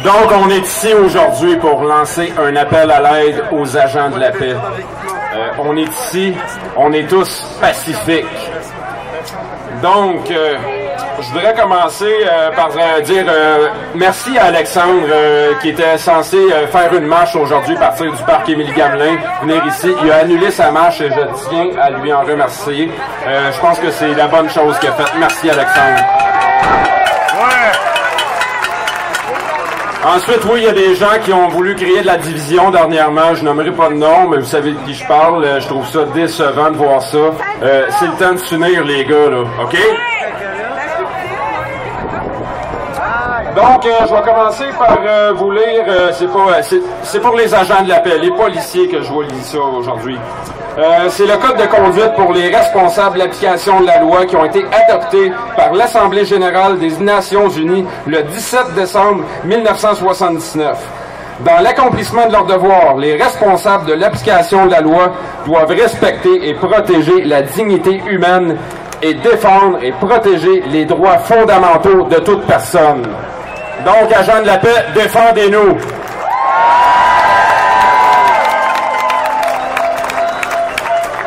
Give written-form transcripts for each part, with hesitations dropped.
Donc, on est ici aujourd'hui pour lancer un appel à l'aide aux agents de la paix. On est ici, on est tous pacifiques. Donc, je voudrais commencer par dire merci à Alexandre qui était censé faire une marche aujourd'hui partir du parc Émilie-Gamelin, venir ici. Il a annulé sa marche et je tiens à lui en remercier. Je pense que c'est la bonne chose qu'il a faite. Merci Alexandre. Ensuite, oui, il y a des gens qui ont voulu créer de la division dernièrement. Je nommerai pas de nom, mais vous savez de qui je parle. Je trouve ça décevant de voir ça. C'est le temps de s'unir, les gars, là. OK? Donc, je vais commencer par vous lire, c'est pour les agents de la paix, les policiers que je vous lis ça aujourd'hui. C'est le code de conduite pour les responsables de l'application de la loi qui ont été adoptés par l'Assemblée générale des Nations unies le 17 décembre 1979. Dans l'accomplissement de leurs devoirs, les responsables de l'application de la loi doivent respecter et protéger la dignité humaine et défendre et protéger les droits fondamentaux de toute personne. Donc, agents de la paix, défendez-nous.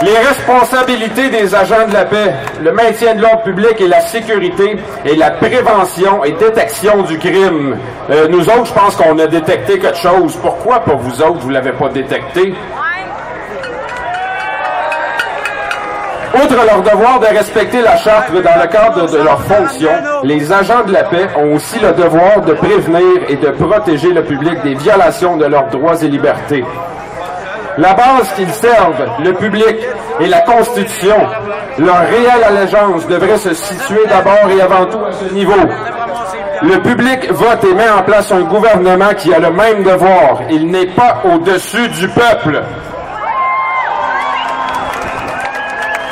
Les responsabilités des agents de la paix, le maintien de l'ordre public et la sécurité et la prévention et détection du crime. Nous autres, je pense qu'on a détecté quelque chose. Pourquoi pas vous autres, vous l'avez pas détecté? Outre leur devoir de respecter la charte dans le cadre de leurs fonctions, les agents de la paix ont aussi le devoir de prévenir et de protéger le public des violations de leurs droits et libertés. La base qu'ils servent, le public et la Constitution, leur réelle allégeance devrait se situer d'abord et avant tout à ce niveau. Le public vote et met en place un gouvernement qui a le même devoir. Il n'est pas au-dessus du peuple.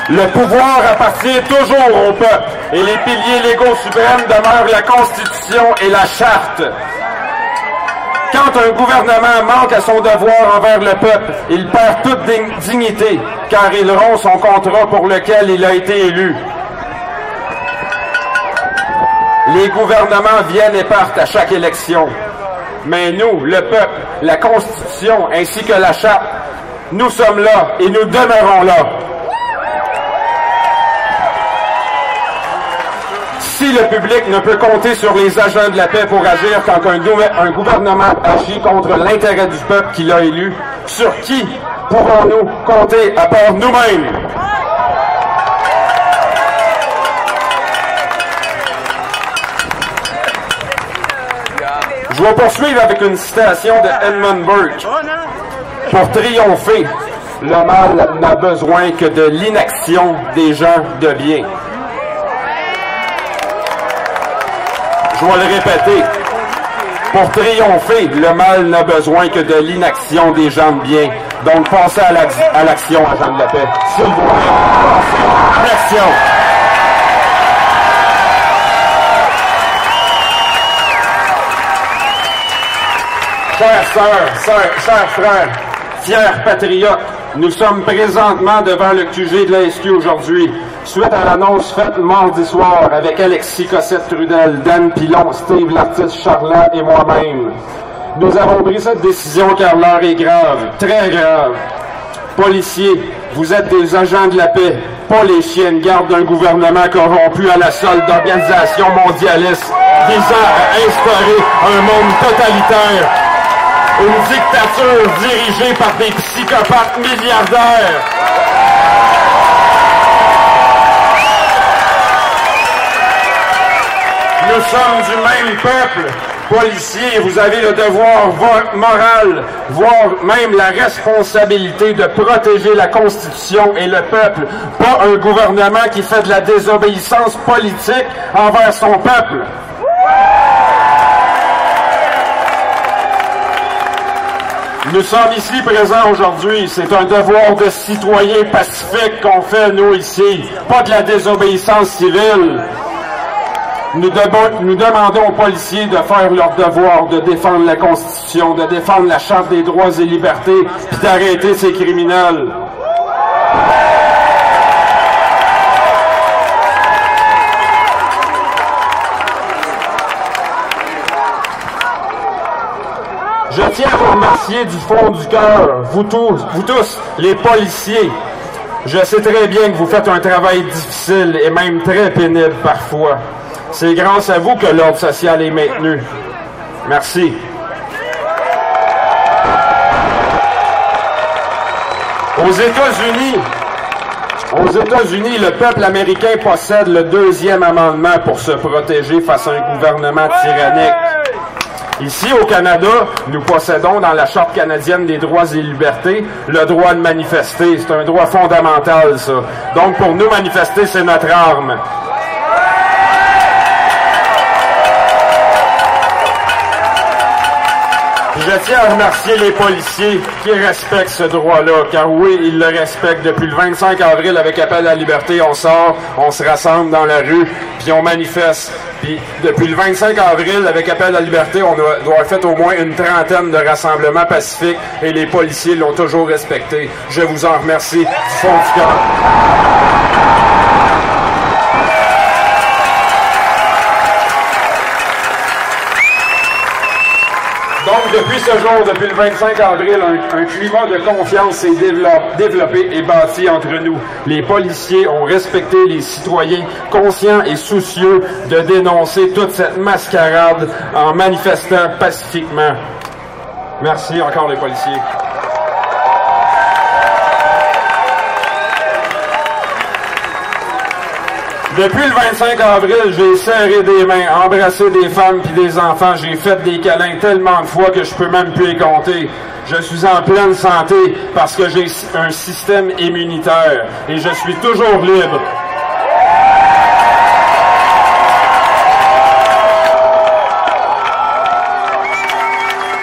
Le pouvoir appartient toujours au peuple et les piliers légaux suprêmes demeurent la Constitution et la Charte. Quand un gouvernement manque à son devoir envers le peuple, il perd toute dignité, car il rompt son contrat pour lequel il a été élu. Les gouvernements viennent et partent à chaque élection. Mais nous, le peuple, la Constitution ainsi que la Charte, nous sommes là et nous demeurons là. Si le public ne peut compter sur les agents de la paix pour agir quand un gouvernement agit contre l'intérêt du peuple qu'il a élu, sur qui pourrons-nous compter à part nous-mêmes? Je vais poursuivre avec une citation de Edmund Burke. Pour triompher, le mal n'a besoin que de l'inaction des gens de bien. Je vais le répéter. Pour triompher, le mal n'a besoin que de l'inaction des gens de bien. Donc, pensez à l'action, agents de la paix. S'il vous plaît, pensez à l'action. Chers sœurs, chers frères, fiers patriotes, nous sommes présentement devant le QG de la SQ aujourd'hui, suite à l'annonce faite mardi soir avec Alexis Cossette-Trudel, Dan Pilon, Steve l'artiste Charland et moi-même. Nous avons pris cette décision car l'heure est grave, très grave. Policiers, vous êtes des agents de la paix, pas les chiens de garde d'un gouvernement corrompu à la solde d'organisations mondialistes visant à instaurer un monde totalitaire. Une dictature dirigée par des psychopathes milliardaires. Nous sommes du même peuple. Policiers, vous avez le devoir moral, voire même la responsabilité de protéger la Constitution et le peuple, pas un gouvernement qui fait de la désobéissance politique envers son peuple. Nous sommes ici présents aujourd'hui. C'est un devoir de citoyen pacifique qu'on fait, nous, ici. Pas de la désobéissance civile. Nous demandons aux policiers de faire leur devoir, de défendre la Constitution, de défendre la Charte des droits et libertés, puis d'arrêter ces criminels. remercier du fond du cœur, vous tous, les policiers. Je sais très bien que vous faites un travail difficile et même très pénible parfois. C'est grâce à vous que l'ordre social est maintenu. Merci. Aux États-Unis, le peuple américain possède le 2e amendement pour se protéger face à un gouvernement tyrannique. Ici, au Canada, nous possédons dans la Charte canadienne des droits et libertés le droit de manifester. C'est un droit fondamental, ça. Donc, pour nous, manifester, c'est notre arme. Je tiens à remercier les policiers qui respectent ce droit-là, car oui, ils le respectent. Depuis le 25 avril, avec Appel à la liberté, on sort, on se rassemble dans la rue, puis on manifeste. Puis depuis le 25 avril, avec Appel à la liberté, on doit avoir fait au moins une trentaine de rassemblements pacifiques, et les policiers l'ont toujours respecté. Je vous en remercie du fond du cœur. Donc, depuis ce jour, depuis le 25 avril, un climat de confiance s'est développé et bâti entre nous. Les policiers ont respecté les citoyens conscients et soucieux de dénoncer toute cette mascarade en manifestant pacifiquement. Merci encore les policiers. Depuis le 25 avril, j'ai serré des mains, embrassé des femmes puis des enfants. J'ai fait des câlins tellement de fois que je peux même plus les compter. Je suis en pleine santé parce que j'ai un système immunitaire et je suis toujours libre.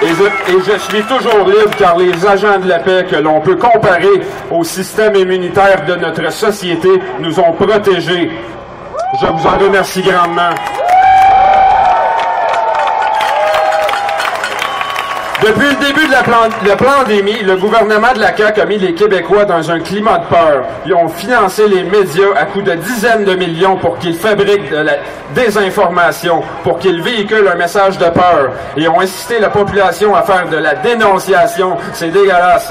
Et je suis toujours libre car les agents de la paix que l'on peut comparer au système immunitaire de notre société nous ont protégés. Je vous en remercie grandement. Depuis le début de la pandémie, le gouvernement de la CAQ a mis les Québécois dans un climat de peur. Ils ont financé les médias à coût de dizaines de millions pour qu'ils fabriquent de la désinformation, pour qu'ils véhiculent un message de peur. Ils ont incité la population à faire de la dénonciation. C'est dégueulasse.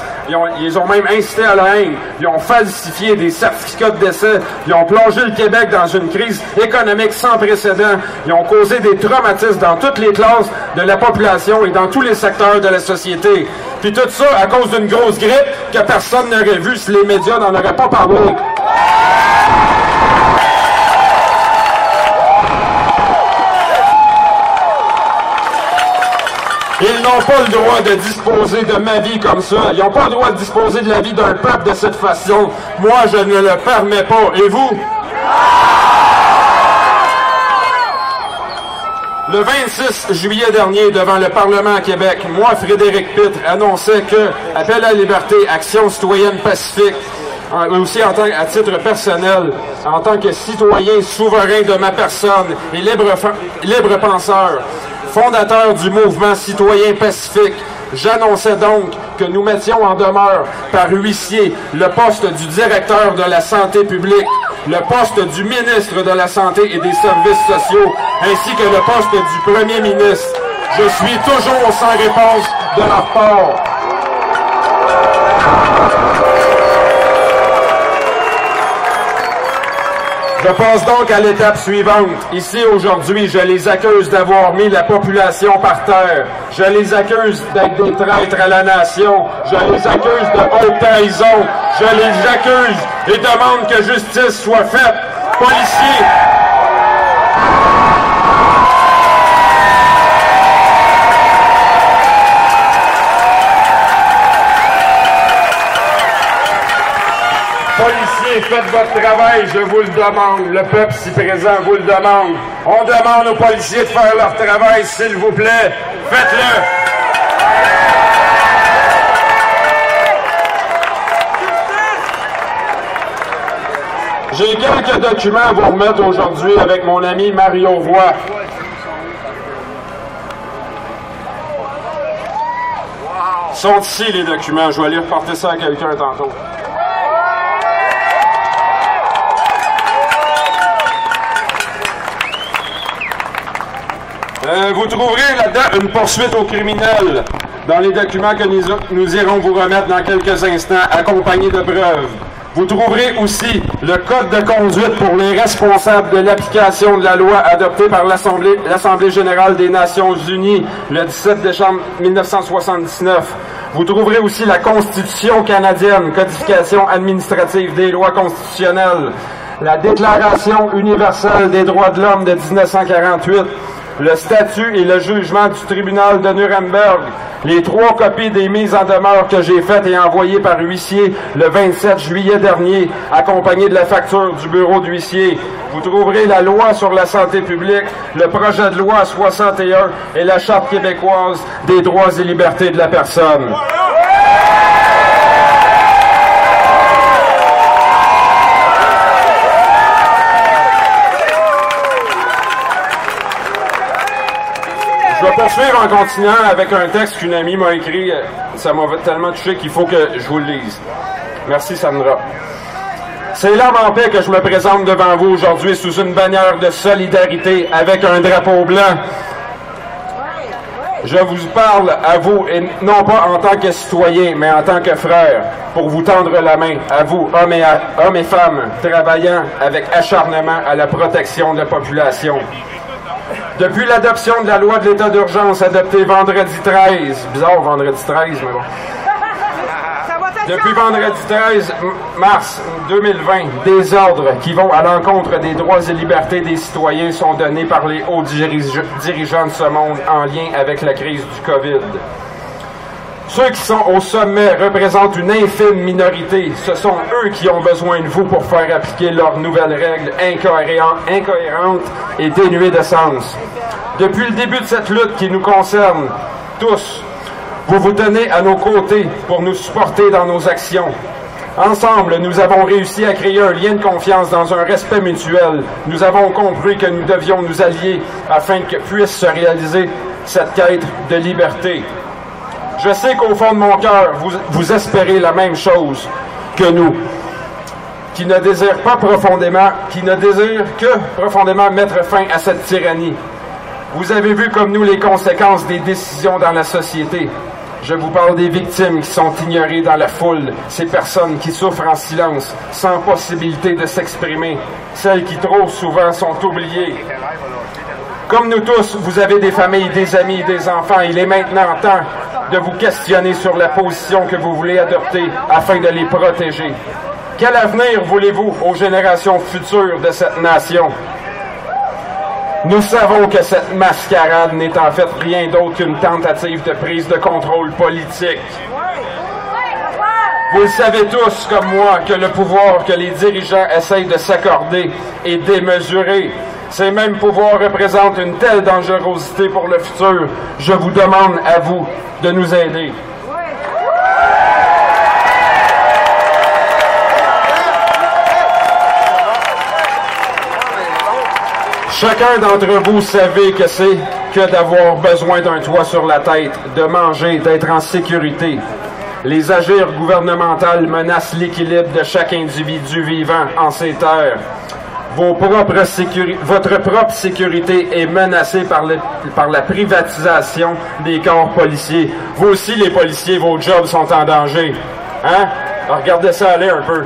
Ils ont même incité à la haine. Ils ont falsifié des certificats de décès. Ils ont plongé le Québec dans une crise économique sans précédent. Ils ont causé des traumatismes dans toutes les classes de la population et dans tous les secteurs de la société. Puis tout ça à cause d'une grosse grippe que personne n'aurait vu si les médias n'en auraient pas parlé. Ils n'ont pas le droit de disposer de ma vie comme ça. Ils n'ont pas le droit de disposer de la vie d'un peuple de cette façon. Moi, je ne le permets pas. Et vous? Le 26 juillet dernier, devant le Parlement à Québec, moi, Frédéric Pitre, annonçais que Appel à la liberté, Action citoyenne pacifique, aussi à titre personnel, en tant que citoyen souverain de ma personne et libre penseur, fondateur du mouvement citoyen pacifique, j'annonçais donc que nous mettions en demeure par huissier le poste du directeur de la santé publique, le poste du ministre de la Santé et des Services sociaux, ainsi que le poste du premier ministre. Je suis toujours sans réponse de leur part. Je passe donc à l'étape suivante. Ici, aujourd'hui, je les accuse d'avoir mis la population par terre. Je les accuse d'être des traîtres à la nation. Je les accuse de haute trahison. Je les accuse et demande que justice soit faite. Policiers! Policiers, faites votre travail, je vous le demande. Le peuple si présent vous le demande. On demande aux policiers de faire leur travail, s'il vous plaît. Faites-le. J'ai quelques documents à vous remettre aujourd'hui avec mon ami Mario Roy. Ils sont ici les documents, je vais aller reporter ça à quelqu'un tantôt. Vous trouverez là-dedans une poursuite aux criminels. dans les documents que nous irons vous remettre dans quelques instants, accompagnés de preuves. Vous trouverez aussi le code de conduite pour les responsables de l'application de la loi adoptée par l'Assemblée générale des Nations unies le 17 décembre 1979. Vous trouverez aussi la Constitution canadienne, codification administrative des lois constitutionnelles, la Déclaration universelle des droits de l'homme de 1948, le statut et le jugement du tribunal de Nuremberg, les 3 copies des mises en demeure que j'ai faites et envoyées par huissier le 27 juillet dernier, accompagnées de la facture du bureau d'huissier. Vous trouverez la loi sur la santé publique, le projet de loi 61 et la Charte québécoise des droits et libertés de la personne. Je vais poursuivre en continuant avec un texte qu'une amie m'a écrit. Ça m'a tellement touché qu'il faut que je vous le lise. Merci, Sandra. C'est l'âme en paix que je me présente devant vous aujourd'hui sous une bannière de solidarité avec un drapeau blanc. Je vous parle à vous, et non pas en tant que citoyen, mais en tant que frère, pour vous tendre la main, à vous, hommes et femmes, travaillant avec acharnement à la protection de la population. Depuis l'adoption de la loi de l'état d'urgence adoptée vendredi 13, bizarre vendredi 13, mais bon. Depuis vendredi 13 mars 2020, des ordres qui vont à l'encontre des droits et libertés des citoyens sont donnés par les hauts dirigeants de ce monde en lien avec la crise du COVID. Ceux qui sont au sommet représentent une infime minorité. Ce sont eux qui ont besoin de vous pour faire appliquer leurs nouvelles règles incohérentes et dénuées de sens. Depuis le début de cette lutte qui nous concerne tous, vous vous tenez à nos côtés pour nous supporter dans nos actions. Ensemble, nous avons réussi à créer un lien de confiance dans un respect mutuel. Nous avons compris que nous devions nous allier afin que puisse se réaliser cette quête de liberté. Je sais qu'au fond de mon cœur, vous espérez la même chose que nous, qui ne désirent que profondément mettre fin à cette tyrannie. Vous avez vu comme nous les conséquences des décisions dans la société. Je vous parle des victimes qui sont ignorées dans la foule, ces personnes qui souffrent en silence, sans possibilité de s'exprimer, celles qui trop souvent sont oubliées. Comme nous tous, vous avez des familles, des amis, des enfants. Il est maintenant temps de vous questionner sur la position que vous voulez adopter afin de les protéger. Quel avenir voulez-vous aux générations futures de cette nation? Nous savons que cette mascarade n'est en fait rien d'autre qu'une tentative de prise de contrôle politique. Vous le savez tous, comme moi, que le pouvoir que les dirigeants essayent de s'accorder est démesuré. Ces mêmes pouvoirs représentent une telle dangerosité pour le futur. Je vous demande à vous de nous aider. Chacun d'entre vous savez que c'est que d'avoir besoin d'un toit sur la tête, de manger, d'être en sécurité. Les agirs gouvernementales menacent l'équilibre de chaque individu vivant en ces terres. Votre propre sécurité est menacée par la privatisation des corps policiers. Vous aussi, les policiers, vos jobs sont en danger. Hein? Alors, regardez ça aller un peu.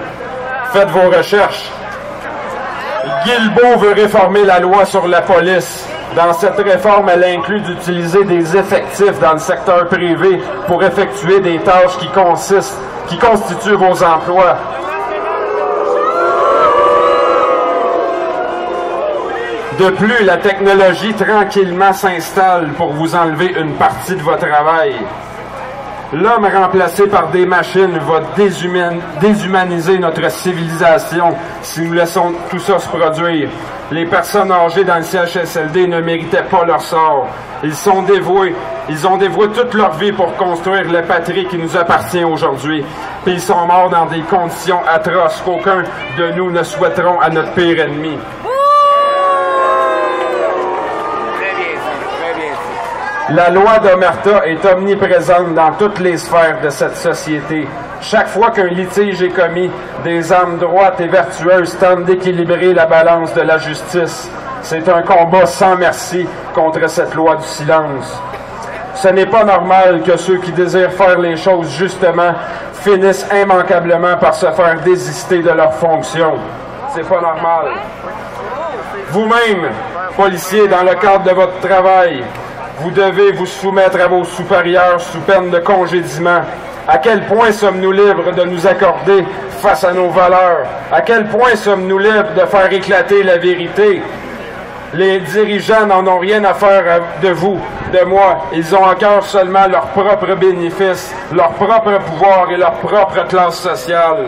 Faites vos recherches. Guilbeault veut réformer la loi sur la police. Dans cette réforme, elle inclut d'utiliser des effectifs dans le secteur privé pour effectuer des tâches qui constituent vos emplois. De plus, la technologie tranquillement s'installe pour vous enlever une partie de votre travail. L'homme remplacé par des machines va déshumaniser notre civilisation si nous laissons tout ça se produire. Les personnes âgées dans le CHSLD ne méritaient pas leur sort. Ils ont dévoué toute leur vie pour construire la patrie qui nous appartient aujourd'hui. Puis ils sont morts dans des conditions atroces qu'aucun de nous ne souhaiteront à notre pire ennemi. La loi d'Omerta est omniprésente dans toutes les sphères de cette société. Chaque fois qu'un litige est commis, des âmes droites et vertueuses tentent d'équilibrer la balance de la justice. C'est un combat sans merci contre cette loi du silence. Ce n'est pas normal que ceux qui désirent faire les choses justement finissent immanquablement par se faire désister de leurs fonctions. C'est pas normal. Vous-même, policiers, dans le cadre de votre travail, vous devez vous soumettre à vos supérieurs sous peine de congédiement. À quel point sommes-nous libres de nous accorder face à nos valeurs? À quel point sommes-nous libres de faire éclater la vérité? Les dirigeants n'en ont rien à faire de vous, de moi. Ils ont encore seulement leurs propres bénéfices, leur propre pouvoir et leur propre classe sociale.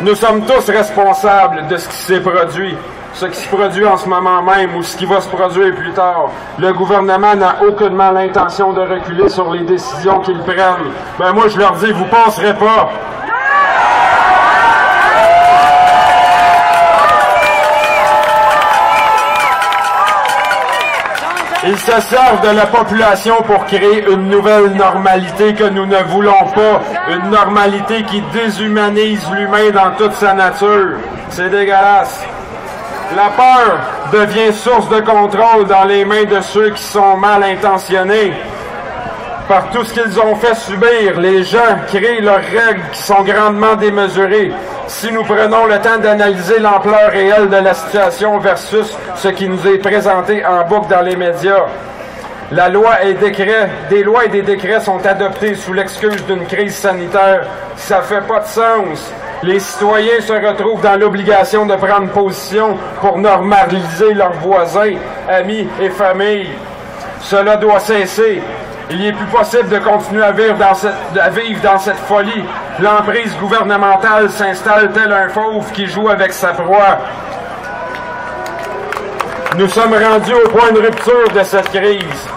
Nous sommes tous responsables de ce qui s'est produit. Ce qui se produit en ce moment même ou ce qui va se produire plus tard. Le gouvernement n'a aucunement l'intention de reculer sur les décisions qu'ils prennent. Ben moi, je leur dis, vous passerez pas. Ils se servent de la population pour créer une nouvelle normalité que nous ne voulons pas. Une normalité qui déshumanise l'humain dans toute sa nature. C'est dégueulasse. La peur devient source de contrôle dans les mains de ceux qui sont mal intentionnés. Par tout ce qu'ils ont fait subir, les gens créent leurs règles qui sont grandement démesurées. Si nous prenons le temps d'analyser l'ampleur réelle de la situation versus ce qui nous est présenté en boucle dans les médias, la loi et des lois et des décrets sont adoptés sous l'excuse d'une crise sanitaire. Ça fait pas de sens. Les citoyens se retrouvent dans l'obligation de prendre position pour normaliser leurs voisins, amis et familles. Cela doit cesser. Il n'est plus possible de continuer à vivre dans cette folie. L'emprise gouvernementale s'installe tel un fauve qui joue avec sa proie. Nous sommes rendus au point de rupture de cette crise.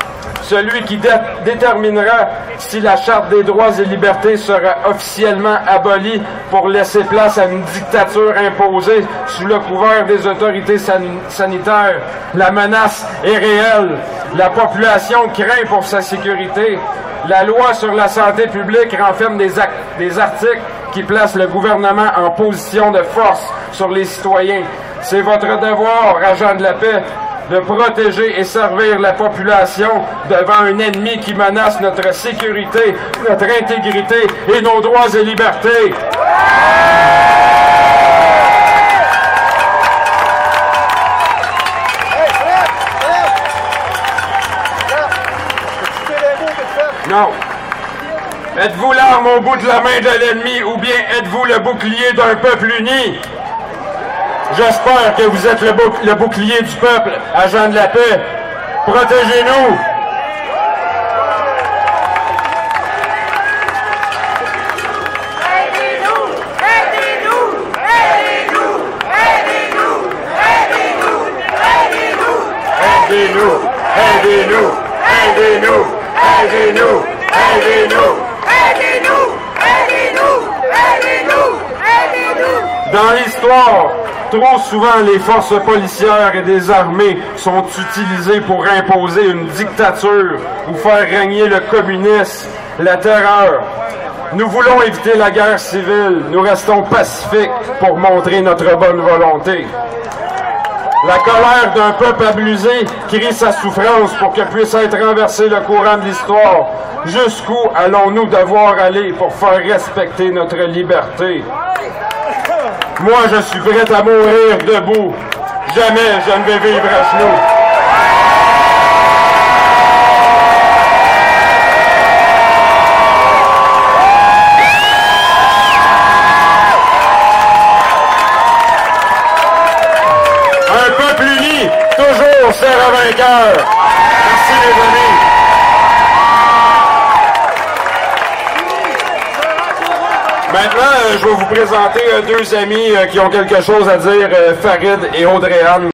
Celui qui déterminera si la Charte des droits et libertés sera officiellement abolie pour laisser place à une dictature imposée sous le couvert des autorités sanitaires. La menace est réelle. La population craint pour sa sécurité. La loi sur la santé publique renferme des articles qui placent le gouvernement en position de force sur les citoyens. C'est votre devoir, agents de la paix, de protéger et servir la population devant un ennemi qui menace notre sécurité, notre intégrité et nos droits et libertés. Non. Êtes-vous l'arme au bout de la main de l'ennemi ou bien êtes-vous le bouclier d'un peuple uni? J'espère que vous êtes le bouclier du peuple, agents de la paix. Protégez-nous! Aidez-nous! Aidez-nous! Aidez-nous! Aidez-nous! Aidez-nous! Aidez-nous! Aidez-nous! Aidez-nous! Aidez-nous! Aidez-nous! Aidez-nous! Dans l'histoire, trop souvent les forces policières et des armées sont utilisées pour imposer une dictature ou faire régner le communisme, la terreur. Nous voulons éviter la guerre civile, nous restons pacifiques pour montrer notre bonne volonté. La colère d'un peuple abusé crie sa souffrance pour que puisse être renversé le courant de l'histoire. Jusqu'où allons-nous devoir aller pour faire respecter notre liberté? Moi, je suis prêt à mourir debout. Jamais je ne vais vivre à genoux. Un peuple uni, toujours sera vainqueur. Merci les amis. Maintenant, je vais vous présenter deux amis qui ont quelque chose à dire, Farid et Audrey-Anne.